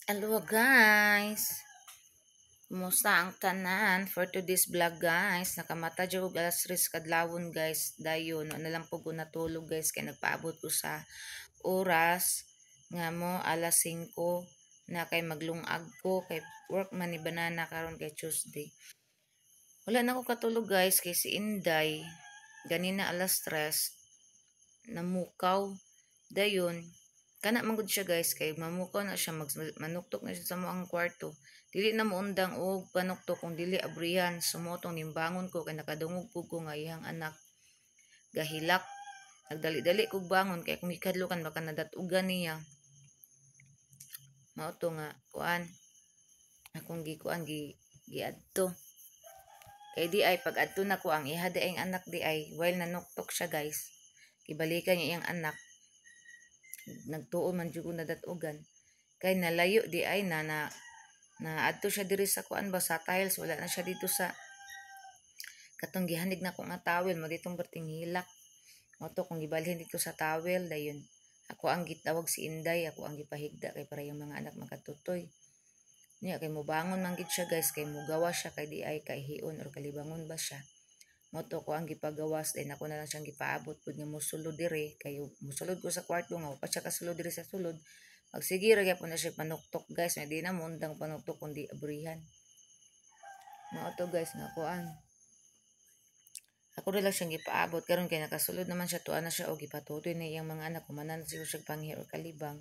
Hello guys, kumusta ang tanan for today's vlog guys? Nakamata jud alas 3 kadlawon guys. Dayon na lang po ko natulog guys kay nagpaabot ko sa oras nga mo alas 5 na kay maglungag ko kay work man ni banana karon kay Tuesday. Wala na ako katulog guys kay si Inday ganina alas 3 namukaw. Dayon kana man gud siya guys kay mamukaw na siya manuktok na siya sa moang kwarto. Dili na moundang og panuktok kung dili abrihan sumotong nimbangon ko kay nakadungog pug ko nga iyang anak gahilak. Nagdali-dali kog bangon kay kung ikadlukan baka nadatugan niya. Mao to nga kuan akong gikuan giadto. Kay di ay pag adto na ko ang iha di ay anak di ay while nanuktok siya guys. Ibalikan niya iyang anak. Nagtuon man jud ko nadatugan. Kay nalayo di ay na adto siya diri sa kuan ba sa tiles, wala na siya dito sa katong gihanig na ko nga towel mo ditong berting hilak. Mo to kung gibalhin dito sa towel dayon. Ako ang gitawag si Inday, ako ang gipahigda kay para yung mga anak makatutoy. Niya kay mobangon man gid siya guys kay mogawa siya kay di ay kay hiun or kalibangon ba siya. Moto ko ang gipagawas din ako na lang siyang gipaabot pud nga mosulod dire kay mosulod ko sa kwarto nga pa siya kasulod dire sa sulod. Magsige ra gyapon na siya panuktok guys, may di na mo undang panuktok kundi abrihan. Mao to guys nga kuan. Ako rin lang siyang gipaabot karon kay nakasulod naman siya tuan na siya og gipatutoy na iyang mga anak kumanan siguro siya panghi or kalibang.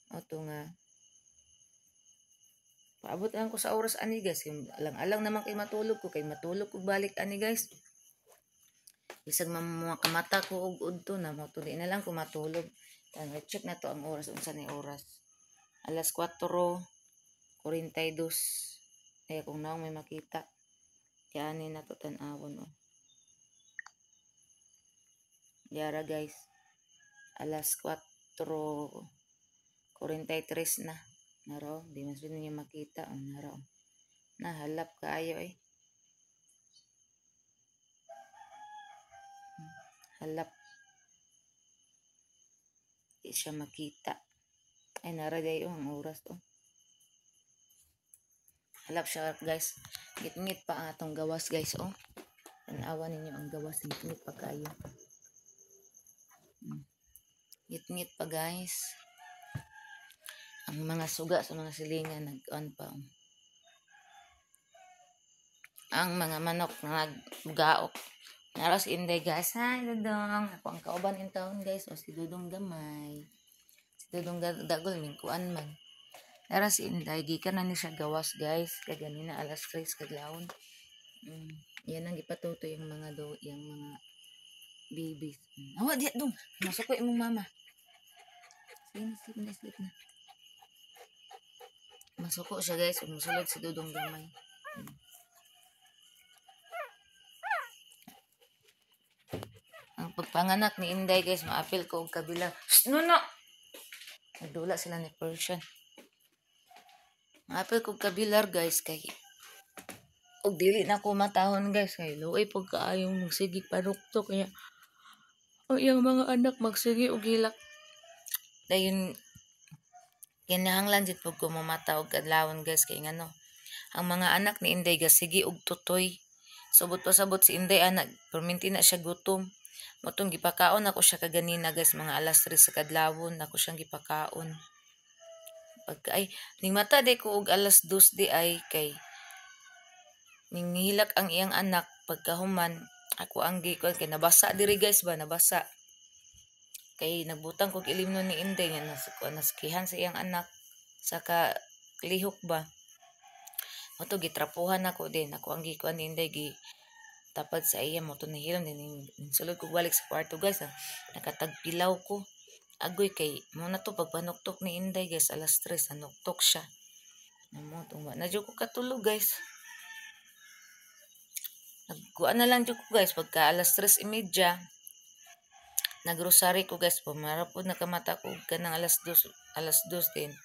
Mao to nga paabot lang ko sa oras ani guys, alang-alang naman kay matulog ko balik ani guys. Bisag makamata ko og udto na mo to di na lang ko matulog. Tan check na to ang oras unsa ni oras. Alas 4:42. Ay kung naong may makita. Yan na to tan-awon oh. Yara guys. Alas 4:43 na. Naro, di man sila niya makita oh, naro. Nahalap kaayo eh. Halap. Di siya makita. Ay naraday ang oras oh. Halap siya guys. Gitngit pa ang atong gawas guys oh. Tanawa ninyo ang gawas, gitngit pa kayo. Gitngit pa guys. Ang mga suga sa mga silingan nag-on pa oh. Ang mga manok naggaok. Naras Inday guys. Hi Dudong. Ako ang kauban in town guys. O si Dudong Gamay. Si Dudong Dagol mingkuan man. Naras Inday. Gikan na ni siya gawas guys. Kaya ganina alas 3 kadlawon. Yan ang ipatuto yung mga yung mga babies. Awa diya dong. Masuko imong mama. Sleep na. Masuko siya guys. Musulod si Dudong Gamay. Ang pagpanganak ni Inday guys, maapil ko og kabila. No. Nagdula sila ni Persian. Maapil ko og kabilar guys kay og dili na ko matahon guys kay luoy pag kaayong magsigi panuktok kaya ang iyang mga anak magsigi og hilak. Dayon kinahanglan jud pud ko mamata og kadlawon guys kay ngano. Ang mga anak ni Inday gasigi og tutoy. Subot pasabot si Inday anak, perminti na siya gutom. Motong gipakaon ako siya kaganina guys, mga alas 3 sa kadlawon ako siyang gipakaon. Pagka ay ning mata day ko og alas 2 di ay kay ninghilak ang iyang anak pagkahuman ako ang gikuan kay nabasa diri guys ba nabasa. Kay nagbutang kog ilimnon ni Inday nga naskihan sa iyang anak saka lihok ba. Moto gitrapuhan ako din ako ang gikuan ni Inday tapad sa iya mo to nahilom din sulod ko balik sa kwarto guys nakatagpilaw ko agoy kay mo na to pagpanuktok ni Inday guys alas 3 nanuktok siya mo to na jud ko katulog guys nagkuan na lang jud ko guys pagka alas 3:30 nagrosary ko guys pumara po nakamata ko kanang alas 2 din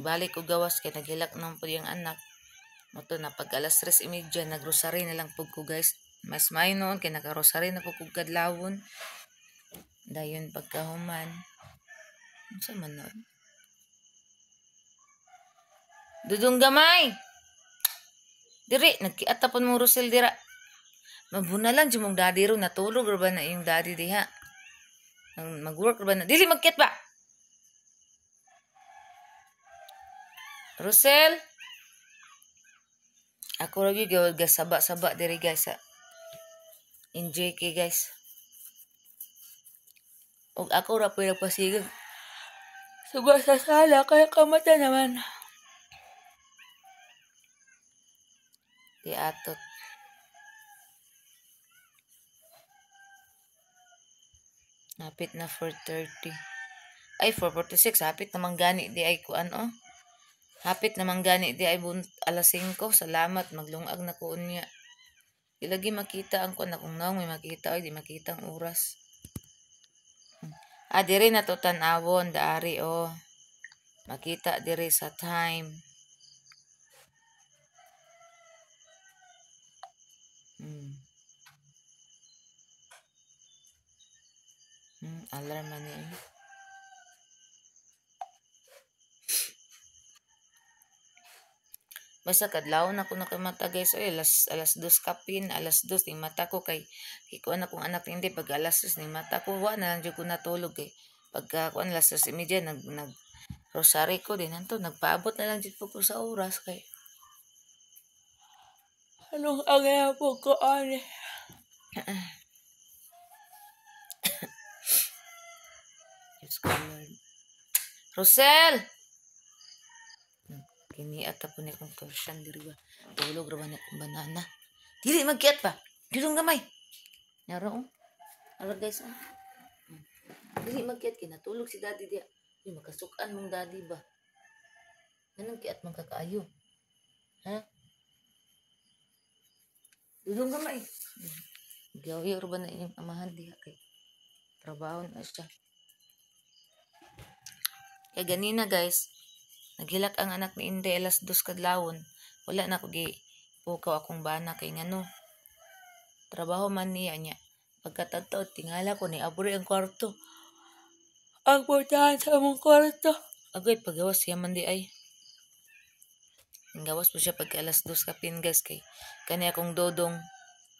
balik ko gawas kay naghilak nang po yung anak. Moto na pag alas 3:30 nagrosary na lang pug ko guys. Mas may noon kay nakarosary na pug kadlawon. Dayon pagkahuman. Unsa man noon? Dudong gamay. Diri, nagkiatapon mo Rosel dira. Mabuna lang dyan mong daddy ro. Natulog ro ba na yung daddy diha? Mag-work ro ba na? Dili, magkit ba? Rosel? Ako lagi gawag saba-saba diri guys sa NJK guys. Og ako ra po nagpasigag. Suba sa sala kaya kamata naman. Di atot. Hapit na 4:30. Ay, 4:46. Hapit naman gani di ay kuan oh. Hapit naman gani di ay alas 5. Salamat. Maglungag na ko unya. Di lagi makita ang kuan akong naong may makita. Ay, di makita ang oras. Diri na to tanawon. Daari oh. Makita diri sa time. Alarm man eh. Basta kadlawon ako nakamata guys. Oy, alas 2 kapin, alas 2 ning mata ko kay kuan akong anak hindi pag alas 2 ning mata ko wa na lang jud ko natulog kay pagka kuan alas 2:30 nag rosary ko din anto nagpaabot na lang jud ko sa oras kay anong agaya po ko ani. Diyos ko Lord. Rosel! Kini ata po ni kong torsion diri ba. Tulog ra ba na kong banana. Dili magkiat pa. Dudong gamay. Naro oh. Ara guys oh. Dili magkiat kinatulog si daddy dia. Uy, makasukan mong daddy ba? Anong kiat mong kakaayo? Ha? Dudong gamay. Gawi ra ba na inyong amahan diha kay trabaho na siya. Kaya ganina guys, naghilak ang anak ni Inde alas 2 kadlawon. Wala na ko gi pukaw akong bana kay ngano. Trabaho man niya niya. Pagkatagtaw tingala ko ni aburi ang kwarto. Ang puntahan sa among kwarto. Agoy pagawas siya man di ay. Gawas po siya pagka alas 2 kapin guys kay kani akong dodong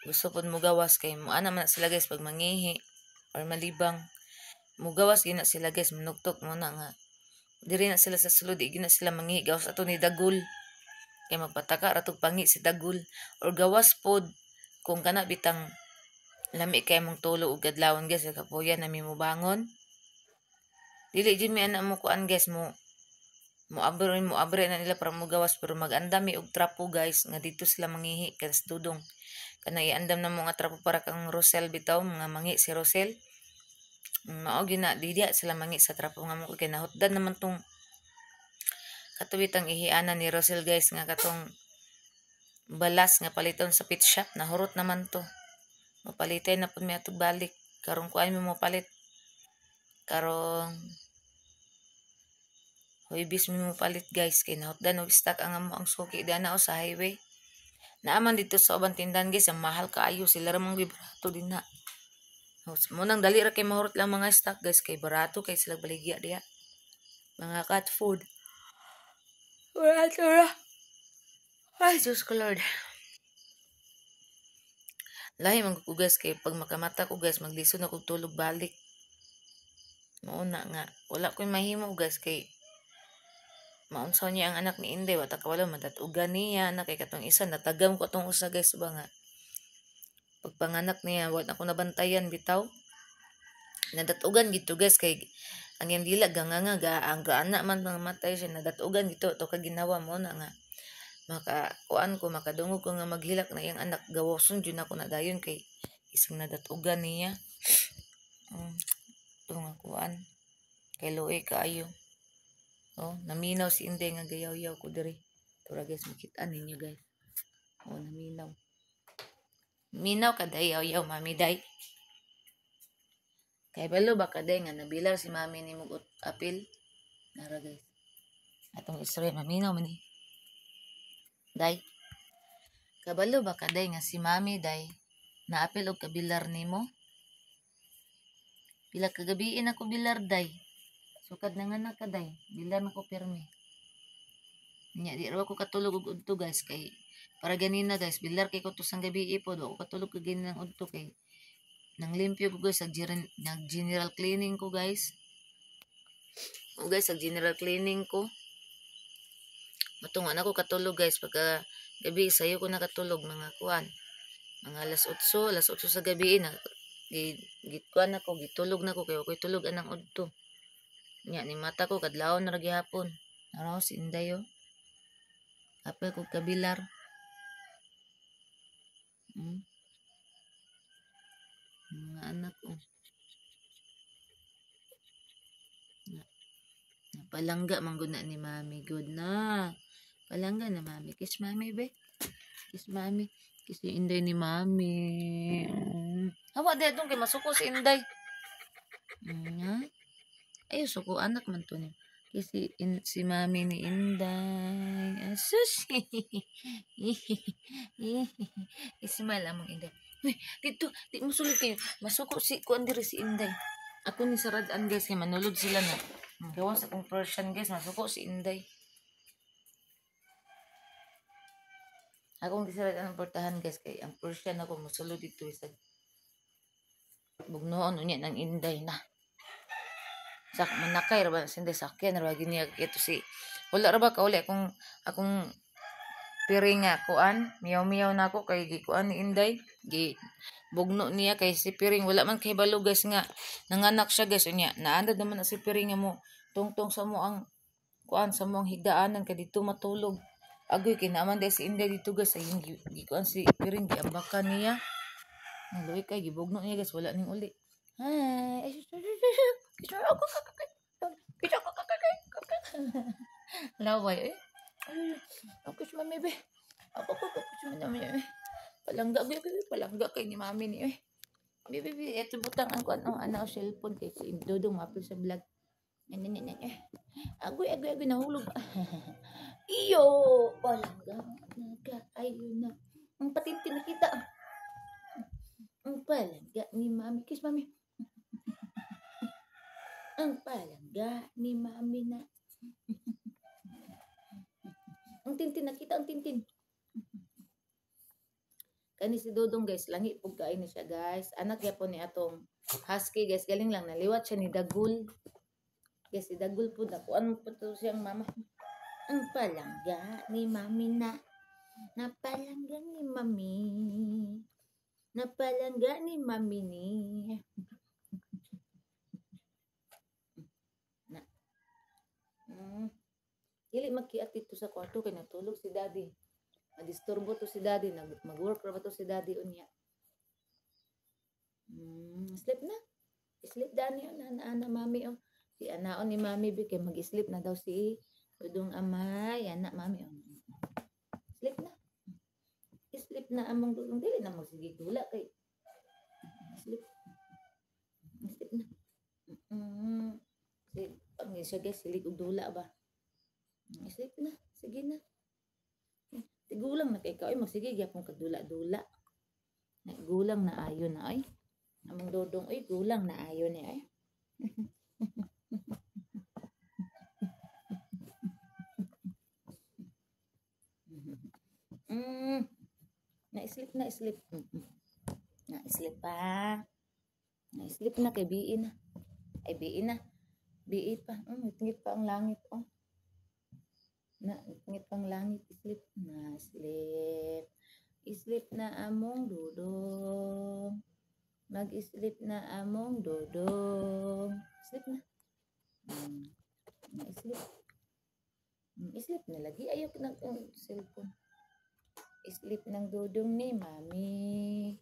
gusto po mo gawas kay mo ana man sila guys pag mangihi or malibang mo gawas gina sila guys manuktok mo na nga diri na sila sa sulod gina sila mangihi gawas ato ni dagul kay magpataka ratog pangi si dagul or gawas pod kung kana bitang lami kay mong tulo ug adlawon guys kapuyan nami mo bangon dili jud mi ana mo kuan guys mo abre na nila para mo gawas pero magandami og trapo guys nga dito sila mangihi kas dudong kana iandam na mo nga trapo para kang Rosel bitaw mga mangi si Rosel mao gina didia sila mangi sa trapo nga mo kay nahutdan naman tong katuwitang ihianan ni Rosel guys nga katong balas nga paliton sa pit shop nahurot naman to mapalitay na pud mi atog balik karong kuan mo palit karong Huwibis mo palit guys kay nahutdan og stock ang amo ang suki dana o sa highway. Naaman dito sa ubang tindahan guys, ang mahal kaayo sila ra mong barato din na. Mo nang dali ra kay mahurot lang mga stock guys kay barato kay sila baligya diha. Mga cat food. Barato ra. Ay, Diyos ko Lord. Lahi man ko guys kay pag makamata ko guys maglisod na kog tulog balik. Mauna nga wala ko'y mahimo guys kay maunsaw niya ang anak ni Inde wata kawala madatugan niya na kay katong isa natagam ko atong usa guys ba nga pagpanganak niya wala ako nabantayan bitaw nadatugan gito guys kay ang yang dila ganganga ang gaana man matay siya nadatugan gito to kag ginawa mo na nga makakuan ko makadungog ko nga maghilak na iyang anak gawason jud ako na dayon kay isang nadatugan niya ito nga kuan kay luoy kaayo. Oh, naminaw si Inde nga gayaw-yaw ko diri. Tura guys, makita ninyo guys. Oh, naminaw. Minaw ka dayaw-yaw, mami day. Kay balo ba ka day nga nabilar si mami ni mugot apil? Nara guys. Atong istorya, maminaw man eh. Day. Kabalo ba ka day nga si mami day naapil og kabilar nimo? Pila kagabiin ako bilar day. Sukad na nga nakaday. Bilar na ko pirmi. Nya di raw ko katulog og udto guys kay para ganina guys bilar kay ko to sang gabi ipod ako katulog kay ganina ng udto kay nang limpyo ko guys nag general cleaning ko guys. O guys nag general cleaning ko. Matungan ako katulog guys pagka gabi sayo ko nakatulog mga kuan. Mga alas 8 sa gabi na gitkuan ako gitulog na ko kay ako'y tulog anang udto. Nya ni mata ko kadlaw na ra gihapon. Araw si Inday oh. Apel ko kabilar. Mga anak ko. Palangga manggod na ni mami. Good na. Palangga na mami. Kiss mami be. Kiss mami. Kiss yung Inday ni mami. Hawa di atong kay masuko si Inday. Ay suko anak man to ni. Si mami ni Inday. Asus. Ismail among Inday. Dito, di mo sulit kayo. Masuko si kuan diri si Inday. Ako ni Saradaan guys, kay manulod sila na. Gawa sa kong Persian guys, masuko si Inday. Akong di Saradaan ang portahan guys, kay ang Persian ako musulod dito isa. Bugnoon unya ng Inday na. Sak manakay ra ba sinday sakyan ra gini ito si. Wala ra ba kauli akong piring nga kuan, miyaw-miyaw na ako kay gikuan ni Inday. Bugno niya kay si piring wala man kay balo guys nga nanganak siya guys unya. Naandad naman na si piring nga mo tungtong sa mo ang kuan sa mo ang higdaanan kay dito matulog. Agoy kay naman dai si Inday dito guys ay gikuan si piring giambakan niya. Ang luwi kay gibugno niya guys wala ning uli. Hi. Laway eh. Ako si mami be. Ako si mami be. Palangga kay ni mami ni eh. Bibi eto butang ang kuan ang ana cellphone kay si Dodong mapil sa vlog. Agoy nahulog. Iyo, palangga ayun na. Ang patintin nakita. Ang palangga ni mami. Kiss mami. Ang palangga ni mami na. Ang tintin nakita ang tintin. Kani si Dodong guys, langi pug kain ni siya guys. Anak yapon ni atong husky guys, galing lang naliwat siya ni Dagul. Guys, si Dagul po dakuan mo po to siyang mama. Ang palangga ni mami na. Napalangga ni mami. Napalangga ni mami ni. Na. Dili magkiat dito sa kwarto kay natulog si daddy. Madisturbo to si daddy, mag-work ra ba to si daddy unya. Sleep na. Sleep dani ana mami oh. Si anaon ni mami bi kay mag-sleep na daw si Dudong amay, anak mami oh. Sleep na. Sleep na among Dudong dili na magsige dula kay sleep. Sleep na. Ang siya guys, silig og dula ba? Sleep na. Sige na. Gulang na kay ikaw ay magsige gyapon kag dula-dula. Gulang na ayon na ay. Among Dodong ay gulang na ayon ni ay. Na-sleep. Na-sleep pa. Na-sleep na kay biin na. Ay biin na. Biit pa. Ngit pa ang langit oh. Ngit pang langit. Sleep na. Sleep. Sleep na among Dodong. Mag-sleep na among Dodong. Sleep na. Na-sleep. Sleep na lagi. Ayaw ng cellphone. Sleep ng Dodong ni mami.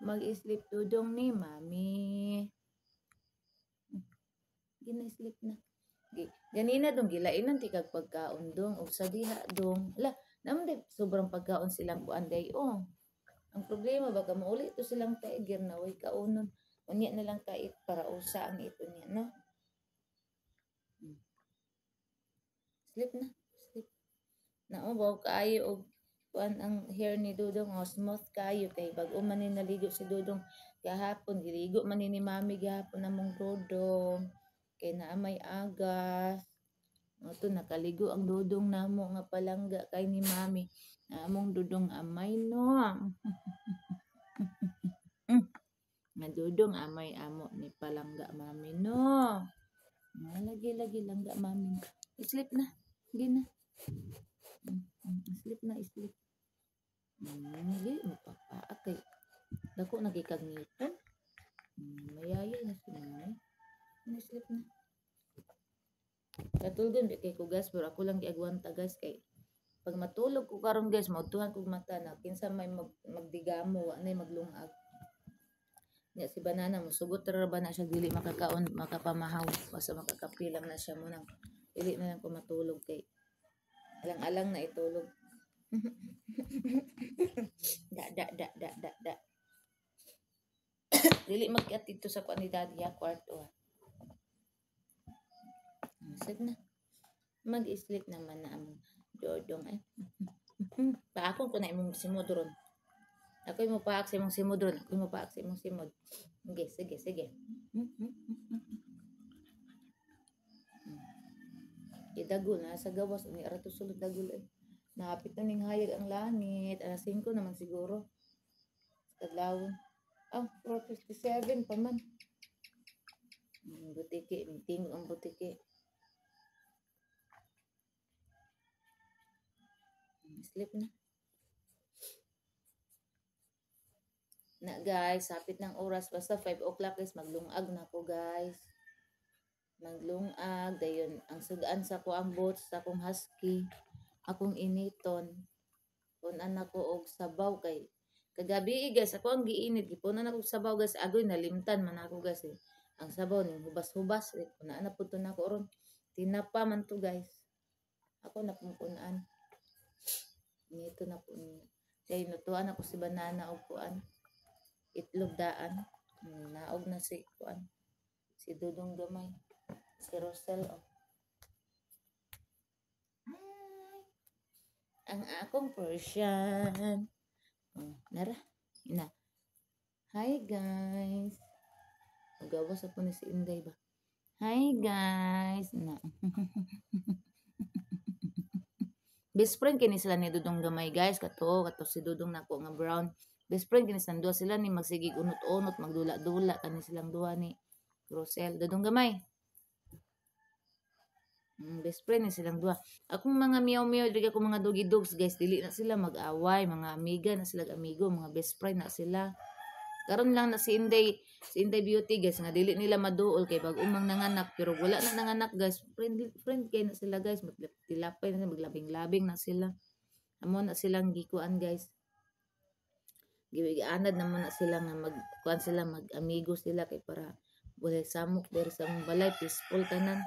Mag-sleep Dodong ni mami. Gina-sleep na. Ganina dong gilainan ti kag pagkaon dong ug sa diha dong. Ala, naman sobrang pagkaon silang kuan day oh. Ang problema baka mauli to silang tiger na way kaunon. Unya na lang kait para usa ang ito niya no. Sleep na. Sleep. Naubaw kaayo og kuan ang hair ni Dodong oh, smooth kayo kay bag-o man ni naligo si Dodong gahapon giligo man ni mami gahapon among Dodong kay naa may agas Ito nakaligo ang dudong namo nga palangga kay ni mami. Among dudong amay no. Nga dudong amay amo ni palangga mami no. Lagi-lagi langga mami. Sleep na. Hindi na. Sleep na, sleep. Hindi, mapapaak kay. Dako nagikagniton. Mayaya na si mami. Sleep na. Katulgon kay ko guys, pero ako lang giagwanta guys kay pag matulog ko karon guys, mautuhan kog mata na kinsa may magdigamo, wa nay maglungag. Nya si banana mo sugot ra ba na siya dili makakaon, makapamahaw, basta makakapilang na siya mo nang dili na lang ko matulog kay alang-alang na itulog. Da. Dili mag-at dito sa kuan ni daddy ha, kwarto ha. Sad na. Mag-sleep naman na among dodong ay. Paakon ko na imong simodron. Ako mo paak sa imong simodron. Ako mo paak sa imong simod. Sige. Idagol na sa gawas ni ara to sulod dagol ay. Napit na ning hayag ang langit. Alas 5 naman siguro. Kadlawon. 4:57 pa man. Butiki, tingog ang butiki. Sleep na guys, hapit ng oras, basta 5 o'clock guys, maglungag na ako guys. Maglungag, dayon ang sugaan sa ko ang boats, sa akong husky, akong initon. Kung anak ko og sabaw kay kagabi guys, ako ang giinit, gipunan ako sabaw guys, agoy nalimtan man ako guys eh. Ang sabaw ning hubas-hubas, kung ana pud to nako ron. Tinapa man to guys. Ako na pumpunaan. Nito na po niya. Kaya nutuan ako si banana o kuan. Itlog daan. Naog na si kuan. Si Dudong Gamay. Si Rosel o. Ang akong Persian. Nara. Ina. Hi guys. Magawas ako ni si Inday ba? Hi guys. Na. Best friend kini sila ni Dudong Gamay guys, kato si Dudong nako nga brown. Best friend kini silang duha, sila ni magsigig unot-unot, magdula-dula kani silang duha ni Rosel. Dudong Gamay. Best friend ni silang duha. Akong mga meow-meow diri ako mga doggy dogs guys, dili na sila mag-away, mga amiga na sila, amigo, mga best friend na sila. Karon lang na si Inday Beauty guys, nga dili nila maduol kay bag umang nanganak, pero wala na nanganak guys. Friend kay na sila guys, magtilapay na, maglabing-labing na sila. Amo na silang gikuan guys. Gianad naman na sila nga magkuan sila, mag-amigo sila kay para wala samok diri sa mong balay, peaceful tanan.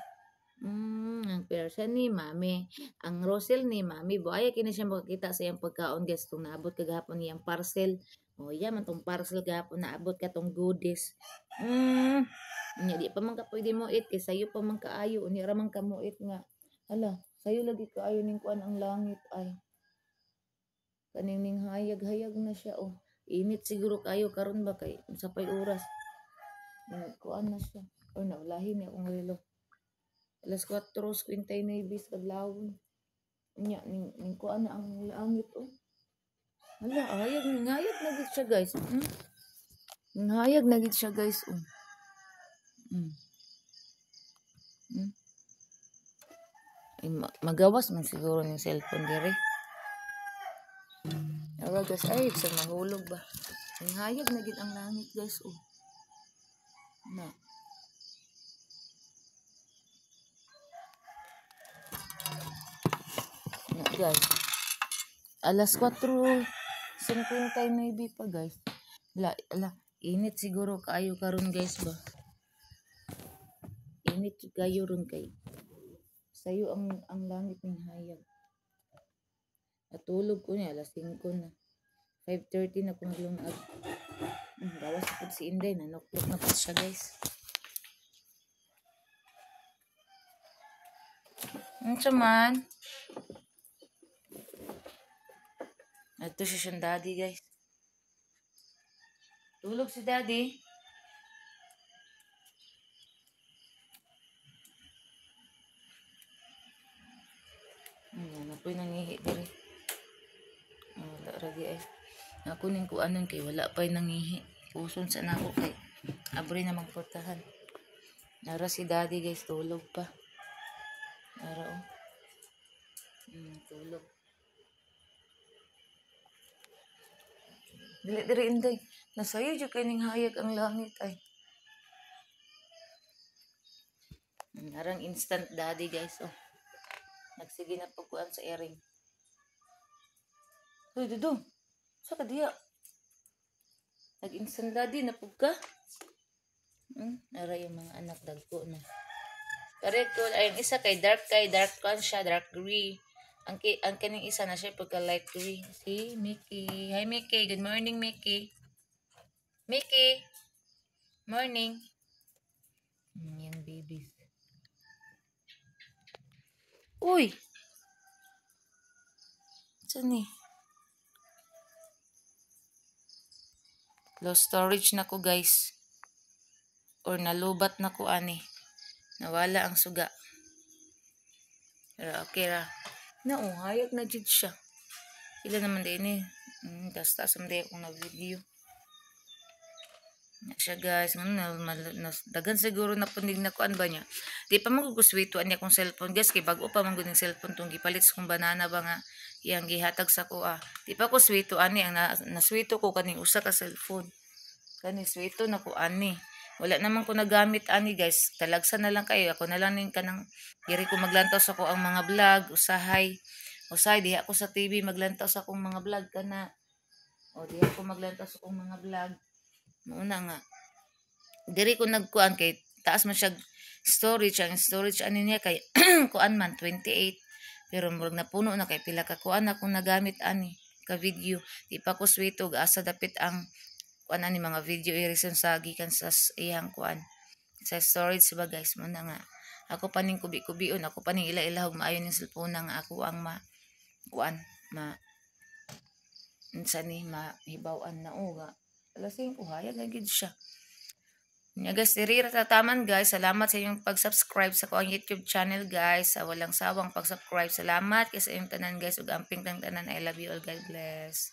Ang Persian ni Mami, ang Rosel ni Mami, buaya kini siya makakita sa iyang pagkaon guys, itong naabot kagahapon niyang parcel. Man tong parcel gahapon naabot ka tong goodies. Di pa man ka pwede mo eat, kay sayo pa man kaayo, unya ra man ka mo eat nga. Hala, sayo lagi kaayo ning kuan ang langit ay. Kaning ning hayag-hayag na siya oh. Init siguro kayo karon ba kay sa pay oras. Kuan na siya. Naulahi ni akong relo. Alas 4:59 kadlawon. Nya ning kuan na ang langit oh. Hala, hayag na gid siya guys. Hayag na gid siya guys oh. Ay, magawas man siguro ng cellphone diri. Awa guys, ay sa mahulog ba. Ning hayag na gid ang langit guys oh. Na. Guys. Alas 4:59 pa guys. Init siguro kayo karon guys ba. Init kayo ron kay. Sayo ang langit ning hayag. Natulog ko niya alas 5 na. 5:30 na ko naglungag. Gawas po si Inday, nanuklok na po siya guys. Man. Ito siya siyang daddy guys. Tulog si daddy. Napoy nangihi diri. Wala ragi ay. Ako ning kuanon kay wala pa'y nangihi. Puson sa nako kay abri na magportahan. Nara si daddy guys, tulog pa. Nara oh. Tulog. Dili diri inday. Nasayo jud kay ning hayag ang langit ay. Narang instant daddy guys oh. Nagsige na pagkuan sa airing. Hoy dudong. Sa ka diya? Nag-instant daddy na pug ka? Nara yung mga anak dagko na. Correct ko ay isa kay dark kan siya, dark gray. Ang kaning isa na siya pagka light gray. Si Mickey. Hi Mickey, good morning Mickey. Mickey. Morning. Yung babies. Uy. Saan ni? Low storage na ko guys. Or nalubat na ko ani. Nawala ang suga. Pero okay ra. Hayag na jud siya. Ila naman din eh. Tas someday akong na-video. Na siya guys. Dagan siguro na pundig na kuan ba niya. Di pa maguguswituan niya kong cellphone guys. Kay bago pa man guning cellphone tong gipalit sa kong banana ba nga. Iyang gihatag sa ko Di pa ko swito ani. Ang naswito ko kaning usa ka cellphone. Kani swito na ko ani. Wala naman ko nagamit ani guys. Talagsa na lang kayo. Ako na lang ning kanang diri ko maglantaw sa ko ang mga vlog. Usahay diha ako sa TV maglantaw sa akong mga vlog kana. Diha ako maglantaw sa akong mga vlog. Mauna nga. Diri ko nagkuan kay taas man siya storage. Ang storage ani niya kay kuan man 28. Pero murag napuno na kay pila ka kuan akong nagamit ani ka video. Di pa ko swito asa dapit ang kuan ani mga video i-reason sa gikan sa iyang kuan sa storage ba guys mo na nga ako paning kubi-kubion ako paning ila-ilahog maayo ning cellphone nga ako ang kuan unsa ni mahibaw-an na nga alasing ko hayag gid siya nya guys diri ra tataman guys salamat sa inyong pag-subscribe sa ko ang YouTube channel guys sa walang sawang pag-subscribe salamat kay sa inyong tanan guys ug amping tanan I love you all God bless.